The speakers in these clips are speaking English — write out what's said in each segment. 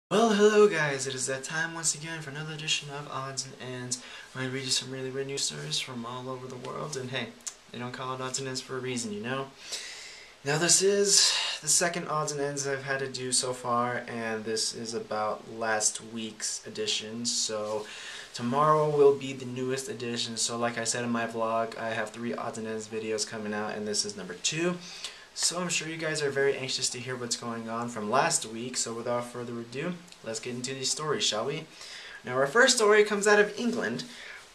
Well, hello guys, it is that time once again for another edition of Odds and Ends, where I read you some really weird news stories from all over the world, and hey, they don't call it Odds and Ends for a reason, you know? Now this is the second Odds and Ends I've had to do so far, and this is about last week's edition, so tomorrow will be the newest edition. So like I said in my vlog, I have 3 Odds and Ends videos coming out, and this is number 2. So I'm sure you guys are very anxious to hear what's going on from last week, so without further ado, let's get into these stories, shall we? Now our first story comes out of England,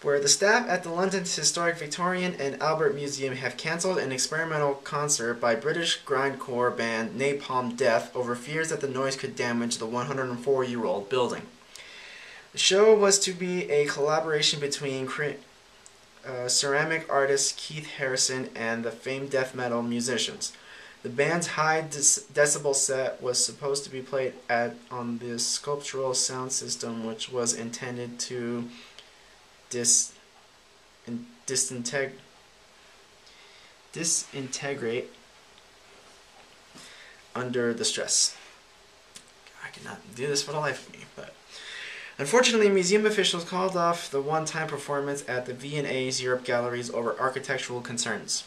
where the staff at the London's Historic Victorian and Albert Museum have cancelled an experimental concert by British grindcore band Napalm Death over fears that the noise could damage the 104-year-old building. The show was to be a collaboration between ceramic artist Keith Harrison and the famed death metal musicians. The band's high decibel set was supposed to be played on the sculptural sound system, which was intended to disintegrate under the stress. I cannot do this for the life of me, but unfortunately, museum officials called off the one-time performance at the V&A's Europe galleries over architectural concerns.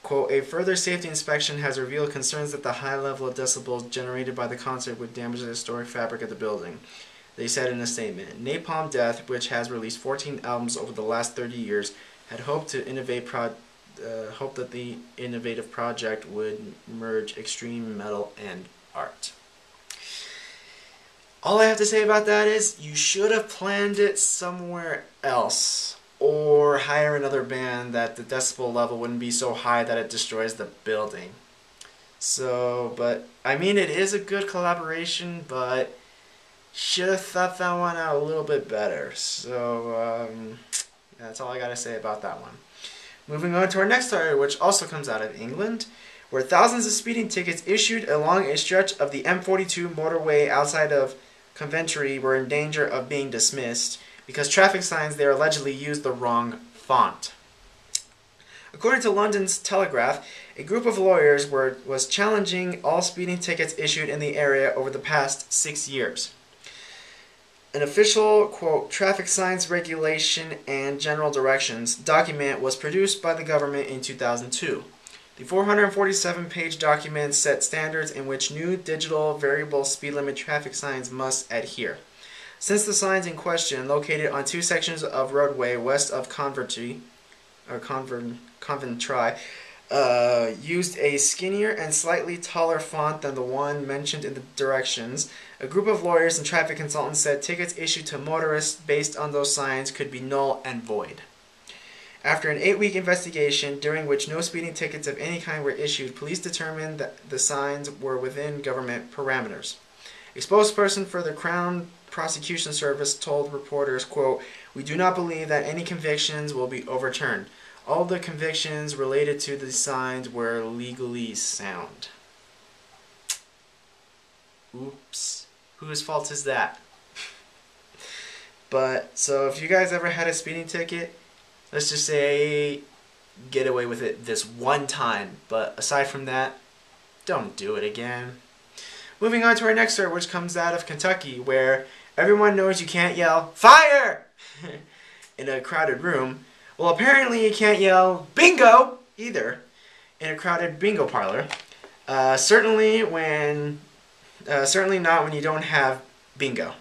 Quote, a further safety inspection has revealed concerns that the high level of decibels generated by the concert would damage the historic fabric of the building, they said in a statement. Napalm Death, which has released 14 albums over the last 30 years, had hoped that the innovative project would merge extreme metal and art. All I have to say about that is, you should have planned it somewhere else. Or hire another band that the decibel level wouldn't be so high that it destroys the building. So, but, I mean, it is a good collaboration, but should have thought that one out a little bit better. So, that's all I gotta say about that one. Moving on to our next story, which also comes out of England, where thousands of speeding tickets issued along a stretch of the M42 motorway outside of Coventry were in danger of being dismissed because traffic signs there allegedly used the wrong font. According to London's Telegraph, a group of lawyers was challenging all speeding tickets issued in the area over the past 6 years. An official, quote, traffic signs regulation and general directions document was produced by the government in 2002. The 447-page document set standards in which new digital variable speed limit traffic signs must adhere. Since the signs in question, located on 2 sections of roadway west of Coventry, used a skinnier and slightly taller font than the one mentioned in the directions, a group of lawyers and traffic consultants said tickets issued to motorists based on those signs could be null and void. After an 8-week investigation, during which no speeding tickets of any kind were issued, police determined that the signs were within government parameters. A spokesperson for the Crown Prosecution Service told reporters, quote, we do not believe that any convictions will be overturned. All the convictions related to the signs were legally sound. Oops. Whose fault is that? But, so if you guys ever had a speeding ticket, let's just say get away with it this one time. But aside from that, don't do it again. Moving on to our next story, which comes out of Kentucky, where everyone knows you can't yell, fire! in a crowded room. Well, apparently you can't yell, bingo! either in a crowded bingo parlor. Certainly not when you don't have bingo.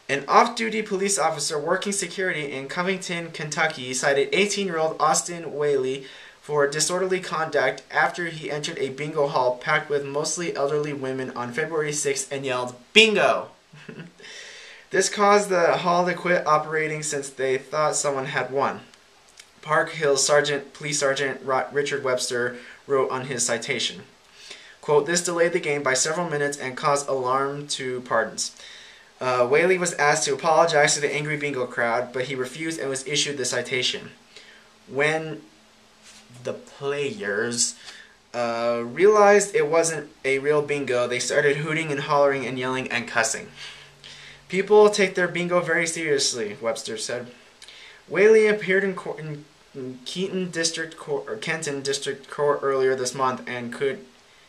An off-duty police officer working security in Covington, Kentucky, cited 18-year-old Austin Whaley for disorderly conduct after he entered a bingo hall packed with mostly elderly women on February 6th and yelled, bingo! This caused the hall to quit operating since they thought someone had won. Park Hill Police Sergeant Richard Webster wrote on his citation. Quote, this delayed the game by several minutes and caused alarm to pardons. Whaley was asked to apologize to the angry bingo crowd, but he refused and was issued the citation. When the players realized it wasn't a real bingo, they started hooting and hollering and yelling and cussing. People take their bingo very seriously, Webster said. Whaley appeared in Kenton District Court earlier this month and could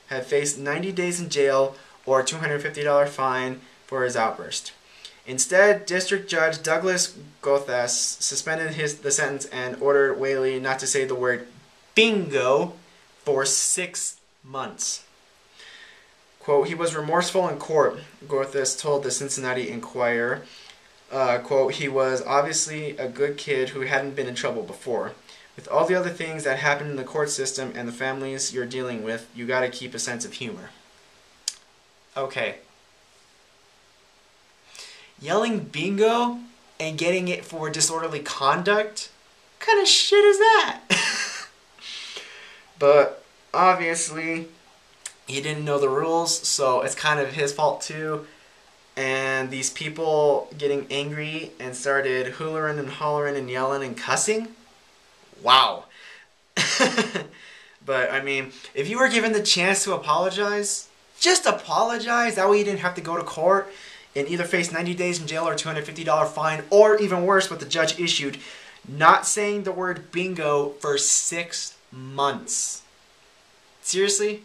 have faced 90 days in jail or a $250 fine for his outburst. Instead, District Judge Douglas Gothas suspended the sentence and ordered Whaley not to say the word bingo for 6 months. Quote, he was remorseful in court, Gothas told the Cincinnati Enquirer. Quote, he was obviously a good kid who hadn't been in trouble before. With all the other things that happen in the court system and the families you're dealing with, you gotta keep a sense of humor. Okay. Yelling bingo and getting it for disorderly conduct? What kind of shit is that? But obviously, he didn't know the rules, so it's kind of his fault too. And these people getting angry and started hollering and hollering and yelling and cussing? Wow. But, I mean, if you were given the chance to apologize, just apologize. That way you didn't have to go to court and either face 90 days in jail or $250 fine, or even worse, what the judge issued, not saying the word bingo for 6 months. Seriously?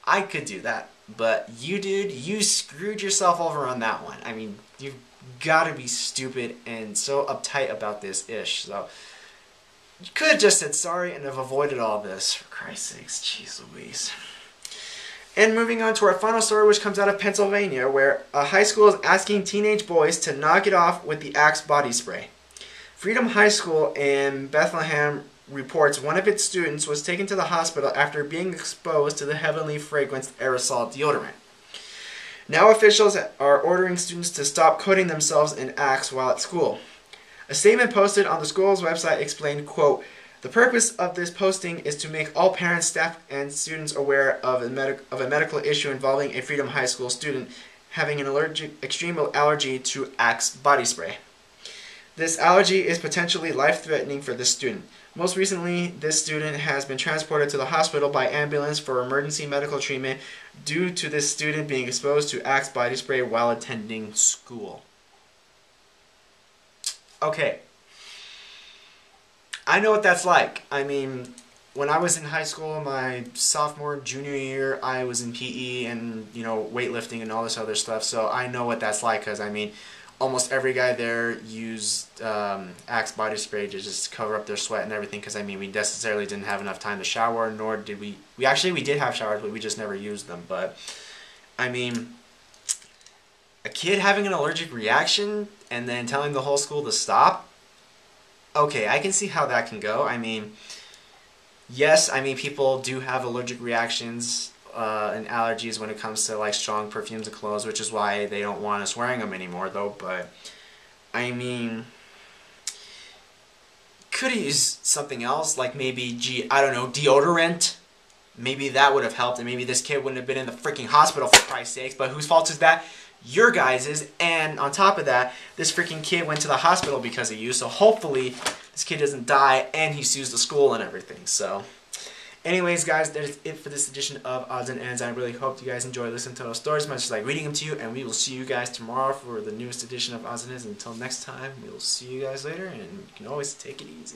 I could do that. But you, dude, you screwed yourself over on that one. I mean, you've got to be stupid and so uptight about this ish. So, you could have just said sorry and have avoided all this. For Christ's sakes, jeez Louise. And moving on to our final story, which comes out of Pennsylvania, where a high school is asking teenage boys to knock it off with the Axe body spray. Freedom High School in Bethlehem reports one of its students was taken to the hospital after being exposed to the heavily fragranced aerosol deodorant. Now officials are ordering students to stop coating themselves in Axe while at school. A statement posted on the school's website explained, quote, the purpose of this posting is to make all parents, staff, and students aware of a medical issue involving a Freedom High School student having an extreme allergy to Axe body spray. This allergy is potentially life-threatening for this student. Most recently, this student has been transported to the hospital by ambulance for emergency medical treatment due to this student being exposed to Axe body spray while attending school. Okay. I know what that's like. I mean, when I was in high school, my sophomore, junior year, I was in PE and, you know, weightlifting and all this other stuff. So I know what that's like because, I mean, almost every guy there used Axe body spray to just cover up their sweat and everything because, I mean, we necessarily didn't have enough time to shower, nor did we did have showers, but we just never used them. But, I mean, a kid having an allergic reaction and then telling the whole school to stop? Okay, I can see how that can go. I mean, yes, I mean, people do have allergic reactions and allergies when it comes to, like, strong perfumes and clothes, which is why they don't want us wearing them anymore, though. But, I mean, could have used something else, like maybe, I don't know, deodorant. Maybe that would have helped, and maybe this kid wouldn't have been in the freaking hospital, for Christ's sakes. But whose fault is that? Your guys's. And on top of that, this freaking kid went to the hospital because of you, so hopefully this kid doesn't die and he sues the school and everything. So anyways, guys, that is it for this edition of Odds and Ends. I really hope you guys enjoy listening to those stories as much as I like reading them to you, and we will see you guys tomorrow for the newest edition of Odds and Ends. Until next time, we will see you guys later, and you can always take it easy.